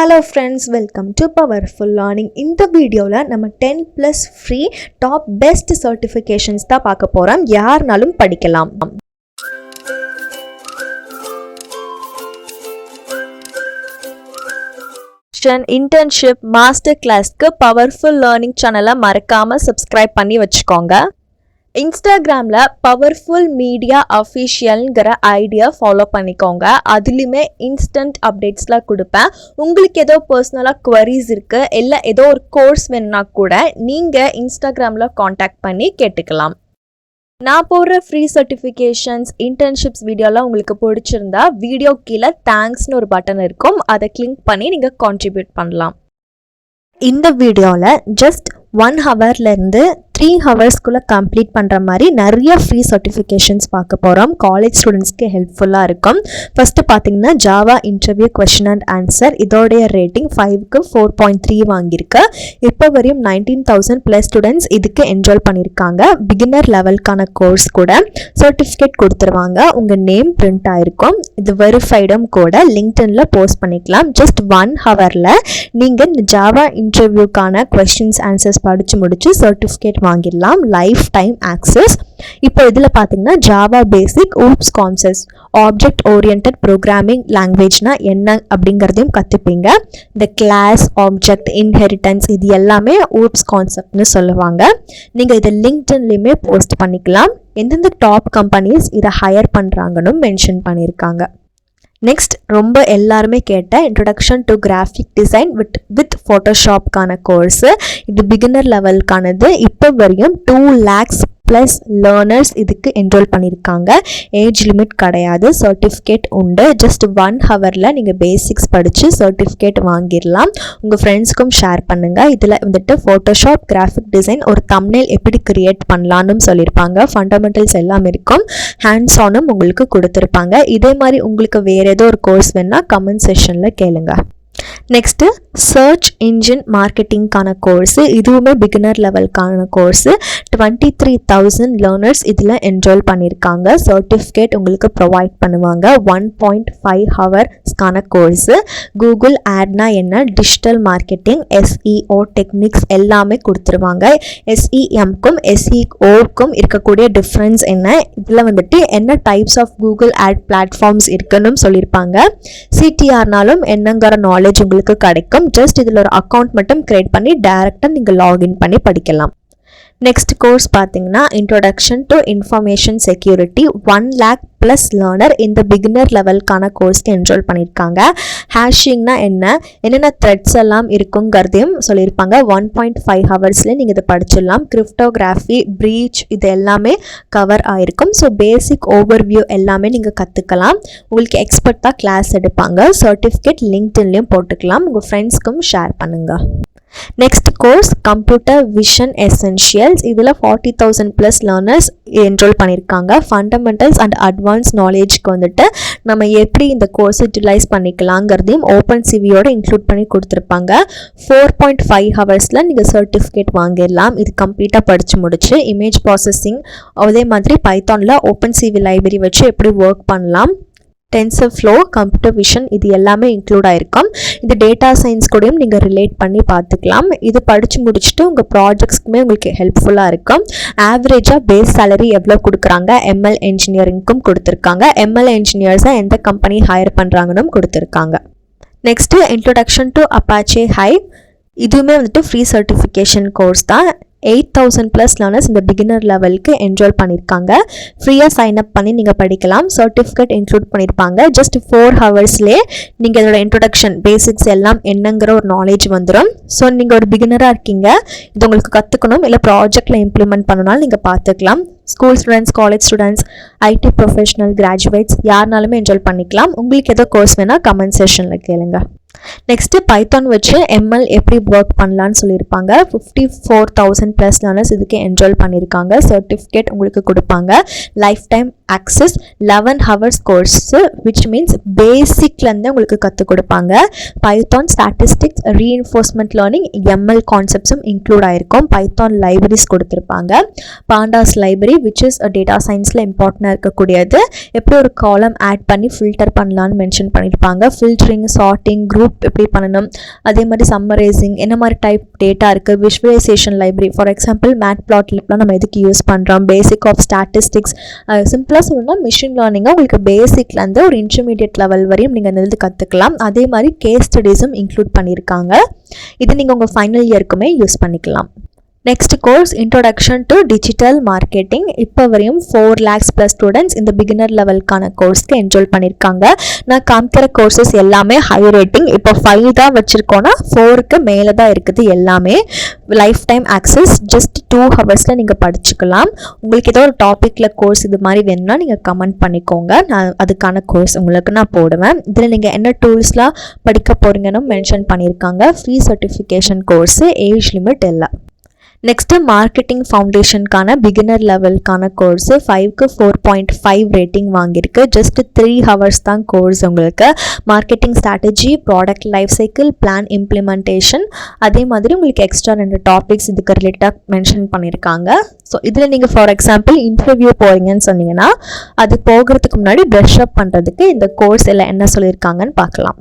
Hello friends, welcome to Powerful Learning. இந்த வீடியோல நம்ம 10+ free top best certifications தான் பார்க்க போறோம். யாருனாலும் படிக்கலாம். இன்டர்ன்ஷிப் மாஸ்டர் கிளாஸ்க்கு பவர்ஃபுல் லேர்னிங் சேனலை மறக்காம சப்ஸ்கிரைப் பண்ணி வச்சுக்கோங்க. இன்ஸ்டாகிராமில் பவர்ஃபுல் மீடியா அஃபிஷியல்ங்கிற ஐடியா ஃபாலோ பண்ணிக்கோங்க. அதுலேயுமே இன்ஸ்டன்ட் அப்டேட்ஸ்லாம் கொடுப்பேன். உங்களுக்கு ஏதோ பர்சனலாக குவரிஸ் இருக்குது, இல்லை ஏதோ ஒரு கோர்ஸ் வேணுன்னா கூட நீங்கள் இன்ஸ்டாகிராமில் காண்டாக்ட் பண்ணி கேட்டுக்கலாம். நான் போடுற ஃப்ரீ சர்டிஃபிகேஷன்ஸ் இன்டர்ன்ஷிப்ஸ் வீடியோலாம் உங்களுக்கு பிடிச்சிருந்தா வீடியோ கீழே தேங்க்ஸ்னு ஒரு பட்டன் இருக்கும், அதை கிளிக் பண்ணி நீங்கள் கான்ட்ரிபியூட் பண்ணலாம். இந்த வீடியோவில் ஜஸ்ட் 1 ஹவர்லேருந்து 3 ஹவர்ஸ்க்குள்ளே கம்ப்ளீட் பண்ணுற மாதிரி நிறைய ஃப்ரீ சர்டிஃபிகேஷன்ஸ் பார்க்க போகிறோம். காலேஜ் ஸ்டூடெண்ட்ஸ்க்கு ஹெல்ப்ஃபுல்லாக இருக்கும். ஃபஸ்ட்டு பார்த்தீங்கன்னா Java interview question and answer, இதோடைய ரேட்டிங் 5க்கு 4.3 வாங்கியிருக்கு. இப்போ வரையும் 19,000+ ஸ்டூடெண்ட்ஸ் இதுக்கு என்ரோல் பண்ணியிருக்காங்க. பிகினர் லெவலுக்கான கோர்ஸ் கூட சர்டிஃபிகேட் கொடுத்துருவாங்க. உங்கள் நேம் பிரிண்ட் ஆகிருக்கும். இது வெரிஃபைடும் கூட லிங்க்டின்ல போஸ்ட் பண்ணிக்கலாம். ஜஸ்ட் 1 ஹவரில் நீங்கள் இந்த ஜாவா இன்டர்வியூக்கான கொஸ்டின்ஸ் ஆன்சர்ஸ் படித்து முடிச்சு சர்டிஃபிகேட் வாங்கிடலாம். Life time access. இப்போ இதில் பார்த்தீங்கன்னா Java basic, OOPS concepts, object oriented programming லாங்குவேஜ்னா என்ன அப்படிங்கிறதையும் கற்றுப்பீங்க. இந்த கிளாஸ், ஆப்ஜெக்ட், இன்ஹெரிட்டன்ஸ் இது எல்லாமே ஊப்ஸ் கான்செப்ட்னு சொல்லுவாங்க. நீங்கள் இதை லிங்க்டின்லையுமே போஸ்ட் பண்ணிக்கலாம். எந்தெந்த டாப் கம்பெனிஸ் இதை ஹையர் பண்ணுறாங்கன்னு மென்ஷன் பண்ணியிருக்காங்க. நெக்ஸ்ட் ரொம்ப எல்லாருமே கேட்ட introduction to graphic design with ஃபோட்டோஷாப்கான கோர்ஸு. இது பிகினர் லெவலுக்கானது. இப்போ வரையும் 2 lakhs+ லேர்னர்ஸ் இதுக்கு என்ரோல் பண்ணியிருக்காங்க. ஏஜ் லிமிட் கிடையாது. சர்டிஃபிகேட் உண்டு. ஜஸ்ட் 1 ஹவரில் நீங்கள் பேசிக்ஸ் படித்து சர்டிஃபிகேட் வாங்கிடலாம். உங்கள் ஃப்ரெண்ட்ஸ்க்கும் ஷேர் பண்ணுங்கள். இதில் வந்துட்டு ஃபோட்டோஷாப், கிராஃபிக் டிசைன், ஒரு தம்ப்நெயில் எப்படி கிரியேட் பண்ணலான்னு சொல்லியிருப்பாங்க. ஃபண்டமெண்டல்ஸ் எல்லாம் இருக்கும். ஹேண்ட்ஸ் ஆனும் உங்களுக்கு கொடுத்துருப்பாங்க. இதே மாதிரி உங்களுக்கு வேறு ஏதோ ஒரு கோர்ஸ் வேணால் கமெண்ட் செஷனில் கேளுங்க. நெக்ஸ்ட்டு சர்ச் இன்ஜின் மார்க்கெட்டிங்கான கோர்ஸு. இதுவுமே பிகினர் லெவலுக்கான கோர்ஸு. 23,000 லேர்னர்ஸ் இதில் என்ரோல் பண்ணியிருக்காங்க. சர்டிஃபிகேட் உங்களுக்கு ப்ரொவைட் பண்ணுவாங்க. 1.5 ஹவர்ஸ்க்கான கோர்ஸு. கூகுள் ஆட்னா என்ன, டிஜிட்டல் மார்க்கெட்டிங், SEO டெக்னிக்ஸ் எல்லாமே கொடுத்துருவாங்க. SEMக்கும் SEOக்கும் இருக்கக்கூடிய டிஃப்ரென்ஸ் என்ன, இதில் வந்துட்டு என்ன types of Google ad platforms இருக்குன்னு சொல்லியிருப்பாங்க. CTRனாலும் என்னங்கிற நாலேஜ் உங்களுக்கு கிடைக்கும். ஜஸ்ட் இதில் ஒரு அக்கௌண்ட் மட்டும் கிரியேட் பண்ணி டைரெக்டாக நீங்கள் லாகின் பண்ணி படிக்கலாம். நெக்ஸ்ட் கோர்ஸ் பார்த்தீங்கன்னா introduction to information security. 1 lakh+ learner இந்த பிகினர் லெவலுக்கான கோர்ஸ்க்கு என்ரோல் பண்ணியிருக்காங்க. ஹேஷிங்னா என்னென்ன த்ரெட்ஸ் எல்லாம் இருக்குங்கிறதையும் சொல்லியிருப்பாங்க. 1.5 ஹவர்ஸ்லேயே நீங்கள் இதை படிச்சிடலாம். கிரிப்டோகிராஃபி, ப்ரீச் இது எல்லாமே கவர் ஆகிருக்கும். ஸோ பேசிக் ஓவர்வியூ எல்லாமே நீங்கள் கற்றுக்கலாம். உங்களுக்கு எக்ஸ்பர்ட்டாக கிளாஸ் எடுப்பாங்க. சர்டிஃபிகேட் லிங்க்டின்லையும் போட்டுக்கலாம். உங்கள் ஃப்ரெண்ட்ஸ்க்கும் ஷேர் பண்ணுங்கள். Next course computer vision essentials. இதில் 40,000+ லேர்னர்ஸ் என்ரோல் பண்ணியிருக்காங்க. ஃபண்டமெண்டல்ஸ் அண்ட் அட்வான்ஸ் நாலேஜ்க்கு வந்துட்டு நம்ம எப்படி இந்த கோர்ஸ் யூட்டிலைஸ் பண்ணிக்கலாங்கிறதையும் ஓப்பன் சிவியோட இன்க்ளூட் பண்ணி கொடுத்துருப்பாங்க. 4.5 ஹவர்ஸில் நீங்கள் சர்டிஃபிகேட் வாங்கிடலாம். இது கம்ப்ளீட்டாக படித்து முடிச்சு இமேஜ் ப்ராசஸிங், அதே மாதிரி பைத்தானில் ஓப்பன் சிவி லைப்ரரி வச்சு எப்படி ஒர்க் பண்ணலாம், டென்சர்ஃப்ளோ, கம்ப்யூட்டர் விஷன் இது எல்லாமே இன்க்ளூட் ஆகிருக்கும். இது டேட்டா சயின்ஸ் கூடயும் நீங்கள் ரிலேட் பண்ணி பார்த்துக்கலாம். இது படித்து முடிச்சுட்டு உங்கள் ப்ராஜெக்ட்ஸ்க்குமே உங்களுக்கு ஹெல்ப்ஃபுல்லாக இருக்கும். ஆவரேஜாக பேஸ் சேலரி எவ்வளோ கொடுக்குறாங்க, ML இன்ஜினியரிங்க்கும் கொடுத்துருக்காங்க. ML இன்ஜினியர்ஸை எந்த கம்பெனி ஹையர் பண்ணுறாங்கன்னு கொடுத்துருக்காங்க. Next introduction to Apache Hive. இதுவுமே வந்துட்டு ஃப்ரீ சர்டிஃபிகேஷன் கோர்ஸ் தான். 8,000+ லேர்னர்ஸ் இந்த பிகினர் லெவலுக்கு என்ரோல் பண்ணியிருக்காங்க. ஃப்ரீயாக சைன் அப் பண்ணி நீங்கள் படிக்கலாம். சர்டிஃபிகேட் இன்க்ளூட் பண்ணியிருப்பாங்க. ஜஸ்ட் 4 ஹவர்ஸ்லேயே நீங்கள் இதோட இன்ட்ரொடக்ஷன் பேசிக்ஸ் எல்லாம் என்னங்கிற ஒரு நாலேஜ் வந்துடும். ஸோ நீங்கள் ஒரு பிகினராக இருக்கீங்க, இது உங்களுக்கு கற்றுக்கணும், இல்லை ப்ராஜெக்டில் இம்ப்ளிமெண்ட் பண்ணணும்னாலும் நீங்கள் பார்த்துக்கலாம். School students, college students, IT professional, graduates யாருனாலுமே என்ரோல் பண்ணிக்கலாம். உங்களுக்கு ஏதோ கோர்ஸ் வேணால் கமெண்ட் செஷனில் கேளுங்க. நெக்ஸ்ட்டு பைத்தான் வச்சு ML எப்படி ஒர்க் பண்ணலான்னு சொல்லியிருப்பாங்க. 54,000+ லேர்னர்ஸ் இதுக்கு என்ரோல் பண்ணியிருக்காங்க. சர்டிஃபிகேட் உங்களுக்கு கொடுப்பாங்க. Life time access. 11 hours course, which means பேசிக்லேருந்து உங்களுக்கு கற்றுக் கொடுப்பாங்க. Python, statistics, reinforcement learning, ML கான்செப்ட்ஸும் இன்க்ளூட் ஆகிருக்கும். பைத்தான் லைப்ரரிஸ் கொடுத்துருப்பாங்க. Pandas library which is data சயின்ஸில் இம்பார்ட்டண்டாக இருக்கக்கூடியது. எப்படி ஒரு காலம் ஆட் பண்ணி ஃபில்டர் பண்ணலான்னு மென்ஷன் பண்ணியிருப்பாங்க. ஃபில்டரிங், சார்ட்டிங், குரூப் எப்படி காப்பி பண்ணணும், அதே மாதிரி சம்மரைசிங், என்ன மாதிரி டைப் டேட்டா இருக்குது, விஷுவலைசேஷன் லைப்ரரி, ஃபார் எக்ஸாம்பிள் மேட்ப்ளாட்லிப்லாம் நம்ம எதுக்கு யூஸ் பண்ணுறோம், பேசிக் ஆஃப் ஸ்டாட்டிஸ்டிக்ஸ், சிம்பிளாக சொல்லணும்னா மிஷின் லேர்னிங்காக உங்களுக்கு பேசிக்லேருந்து ஒரு இன்டர்மீடியட் லெவல் வரையும் நீங்கள் அந்த இது கற்றுக்கலாம். அதே மாதிரி கேஸ் ஸ்டடீஸும் இன்க்ளூட் பண்ணியிருக்காங்க. இது நீங்கள் உங்கள் ஃபைனல் இயருக்குமே யூஸ் பண்ணிக்கலாம். Next course introduction to digital marketing. இப்போ வரையும் 4 lakhs + ஸ்டூடெண்ட்ஸ் இந்த பிகினர் லெவலுக்கான கோர்ஸ்க்கு என்ரோல் பண்ணியிருக்காங்க. நான் காமிக்கிற கோர்சஸ் எல்லாமே ஹை ரேட்டிங். இப்போ 5 தான் வச்சுருக்கோன்னா 4க்கு மேலே தான் இருக்குது. எல்லாமே லைஃப் டைம் ஆக்சஸ், ஜஸ்ட் 2 ஹவர்ஸில் நீங்கள் படிச்சுக்கலாம். உங்களுக்கு ஏதோ ஒரு டாப்பிக்கில் கோர்ஸ் இது மாதிரி வேணும்னா நீங்கள் கமெண்ட் பண்ணிக்கோங்க, நான் அதுக்கான கோர்ஸ் உங்களுக்கு நான் போடுவேன். இதில் நீங்கள் என்ன டூல்ஸ்லாம் படிக்க போகிறீங்கன்னு மென்ஷன் பண்ணியிருக்காங்க. Free certification course, age limit இல்லை. நெக்ஸ்ட்டு மார்க்கெட்டிங் ஃபவுண்டேஷனுக்கான பிகினர் லெவலுக்கான கோர்ஸு 5க்கு 4.5 ரேட்டிங் வாங்கியிருக்கு. ஜஸ்ட் 3 ஹவர்ஸ் தான் கோர்ஸ். உங்களுக்கு marketing strategy, product life cycle, plan implementation, அதே மாதிரி உங்களுக்கு எக்ஸ்ட்ரா 2 டாபிக்ஸ் இதுக்கு ரிலேட்டாக மென்ஷன் பண்ணியிருக்காங்க. ஸோ இதில் நீங்கள் ஃபார் எக்ஸாம்பிள் இன்டர்வியூ போகிறீங்கன்னு சொன்னீங்கன்னா அது போகிறதுக்கு முன்னாடி ப்ரஷ் அப் பண்ணுறதுக்கு இந்த கோர்ஸ் எல்லாம் என்ன சொல்லியிருக்காங்கன்னு பார்க்கலாம்.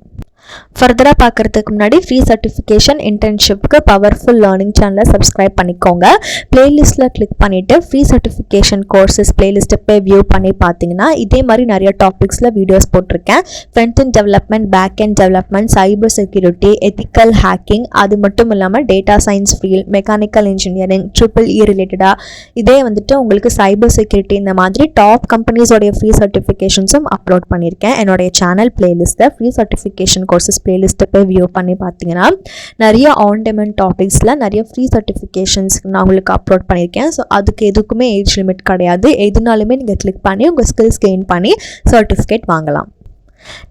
ஃபர்தராக பார்க்குறதுக்கு முன்னாடி ஃப்ரீ சர்டிஃபிகேஷன் இன்டர்ன்ஷிப்க்கு பவர்ஃபுல் லேர்னிங் சேனலை சப்ஸ்கிரைப் பண்ணிக்கோங்க. பிளேலிஸ்ட்டில் கிளிக் பண்ணிவிட்டு ஃப்ரீ சர்டிஃபிகேஷன் கோர்சஸ் பிளேலிஸ்ட்டை போய் வியூ பண்ணி பார்த்தீங்கன்னா இதே மாதிரி நிறைய டாபிக்ஸில் வீடியோஸ் போட்டிருக்கேன். Front end development, back end development, cyber security, ethical hacking, அது மட்டும் இல்லாமல் data science field, mechanical engineering, EEE ரிலேட்டடாக இதே வந்துட்டு உங்களுக்கு சைபர் செக்யூரிட்டி, இந்த மாதிரி டாப் கம்பெனிஸோடைய ஃப்ரீ சர்டிஃபிகேஷன்ஸும் அப்லோட் பண்ணியிருக்கேன் என்னுடைய சேனல் பிளேலிஸ்ட்டில். ஃப்ரீ சர்டிஃபிகேஷன் கோர்சஸ் பிளேலிஸ்ட்டை போய் வியூ பண்ணி பார்த்தீங்கன்னா நிறைய ஆன் டிமாண்ட் டாபிக்ஸில் நிறைய ஃப்ரீ சர்டிஃபிகேஷன்ஸ் நான் உங்களுக்கு அப்லோட் பண்ணியிருக்கேன். ஸோ அதுக்கு எதுக்குமே ஏஜ் லிமிட் கிடையாது. எதுனாலுமே நீங்கள் கிளிக் பண்ணி உங்கள் ஸ்கில்ஸ் கெயின் பண்ணி சர்டிஃபிகேட் வாங்கலாம்.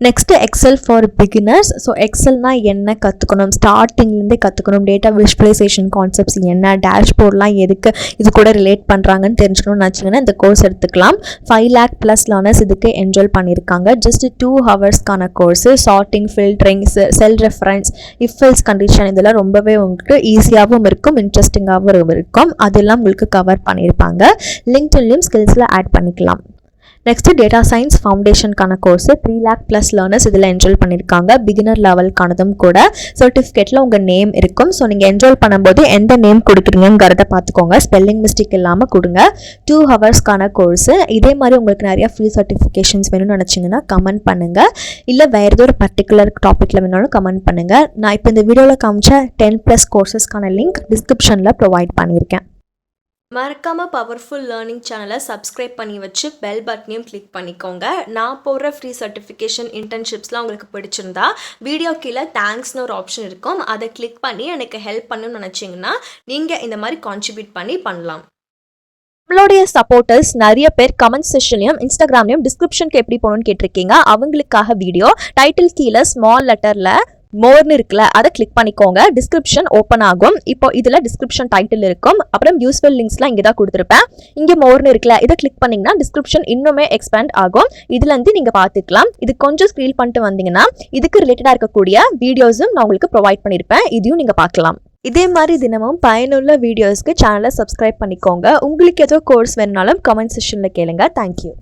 Next Excel for beginners. So எக்ஸல்னா என்ன கற்றுக்கணும், ஸ்டார்டிங்லேருந்தே கற்றுக்கணும், டேட்டா விஷுவலைசேஷன் கான்செப்ட்ஸ் என்ன, டேஷ்போர்ட்லாம் எதுக்கு இது கூட ரிலேட் பண்ணுறாங்கன்னு தெரிஞ்சுக்கணும்னு நினச்சிங்கன்னா இந்த கோர்ஸ் எடுத்துக்கலாம். 5 lakh + லேர்னர்ஸ் இதுக்கு என்ரோல் பண்ணியிருக்காங்க. ஜஸ்ட் 2 ஹவர்ஸ்க்கான course. Sorting, filtering, cell reference, if else condition, இதெல்லாம் ரொம்பவே உங்களுக்கு ஈஸியாகவும் இருக்கும், இன்ட்ரெஸ்டிங்காகவும் இருக்கும். அதெல்லாம் உங்களுக்கு கவர் பண்ணியிருப்பாங்க. லிங்க்டின்லையும் ஸ்கில்ஸில் ஆட் பண்ணிக்கலாம். நெக்ஸ்ட்டு டேட்டா சயின்ஸ் ஃபவுண்டேஷனுக்கான கோர்ஸு 3 lakh + லேர்னர்ஸ் இதில் என்ரோல் பண்ணியிருக்காங்க. பிகினர் லெவலுக்கானதும் கூட. சர்டிஃபிகேட்டில் உங்கள் நேம் இருக்கும். ஸோ நீங்கள் என்ரோல் பண்ணும்போது எந்த நேம் கொடுக்குறீங்கிறத பார்த்துக்கோங்க, ஸ்பெல்லிங் மிஸ்டேக் இல்லாமல் கொடுங்க. 2 ஹவர்ஸ்க்கான கோர்ஸு. இதே மாதிரி உங்களுக்கு நிறையா ஃப்ரீ சர்டிஃபிகேஷன்ஸ் வேணும்னு நினச்சிங்கன்னா கமெண்ட் பண்ணுங்கள். இல்லை வேறு ஏதோ ஒரு பர்டிகுலர் டாப்பிக்கில் வேணாலும் கமெண்ட் பண்ணுங்கள். நான் இப்போ இந்த வீடியோவில் காமிச்ச 10+ கோர்சஸ்க்கான லிங்க் டிஸ்கிரிப்ஷனில் ப்ரொவைட் பண்ணியிருக்கேன். மறக்காமல் பவர்ஃபுல் லேர்னிங் சேனலை சப்ஸ்கிரைப் பண்ணி வச்சு பெல் பட்டனையும் கிளிக் பண்ணிக்கோங்க. நான் போடுற ஃப்ரீ சர்டிஃபிகேஷன் இன்டர்ன்ஷிப்ஸ்லாம் உங்களுக்கு பிடிச்சிருந்தா வீடியோ கீழே தேங்க்ஸ்னு ஒரு ஆப்ஷன் இருக்கும், அதை கிளிக் பண்ணி எனக்கு ஹெல்ப் பண்ணணும்னு நினச்சிங்கன்னா நீங்கள் இந்த மாதிரி கான்ட்ரிபியூட் பண்ணலாம். நம்மளுடைய சப்போர்ட்டர்ஸ் நிறைய பேர் கமெண்ட் செஷன்லையும் இன்ஸ்டாகிராம்லையும் டிஸ்கிரிப்ஷனுக்கு எப்படி போகணும்னு கேட்டிருக்கீங்க. அவங்களுக்காக வீடியோ டைட்டில் கீழே ஸ்மால் லெட்டரில் மோர்னு இருக்குல்ல, அதை கிளிக் பண்ணிக்கோங்க. டிஸ்கிரிப்ஷன் ஓப்பன் ஆகும். இப்போ இதில் டிஸ்கிரிப்ஷன் டைட்டில் இருக்கும், அப்புறம் யூஸ்ஃபுல் லிங்க்ஸ்லாம் இங்கே தான் கொடுத்துருப்பேன். இங்கே மோர்னு இருக்குல்ல, இதை கிளிக் பண்ணிங்கன்னா டிஸ்கிரிப்ஷன் இன்னுமே எக்ஸ்பேண்ட் ஆகும். இதுலேருந்து நீங்கள் பார்த்துக்கலாம். இது கொஞ்சம் ஸ்க்ரீல் பண்ணிட்டு வந்தீங்கன்னா இதுக்கு ரிலேட்டடாக இருக்கக்கூடிய வீடியோஸும் நான் உங்களுக்கு ப்ரொவைட் பண்ணியிருப்பேன், இதையும் நீங்கள் பார்க்கலாம். இதே மாதிரி தினமும் பயனுள்ள வீடியோஸ்க்கு சேனலை சப்ஸ்கிரைப் பண்ணிக்கோங்க. உங்களுக்கு ஏதோ கோர்ஸ் வேணுனாலும் கமெண்ட் செஷனில் கேளுங்க. தேங்க்யூ.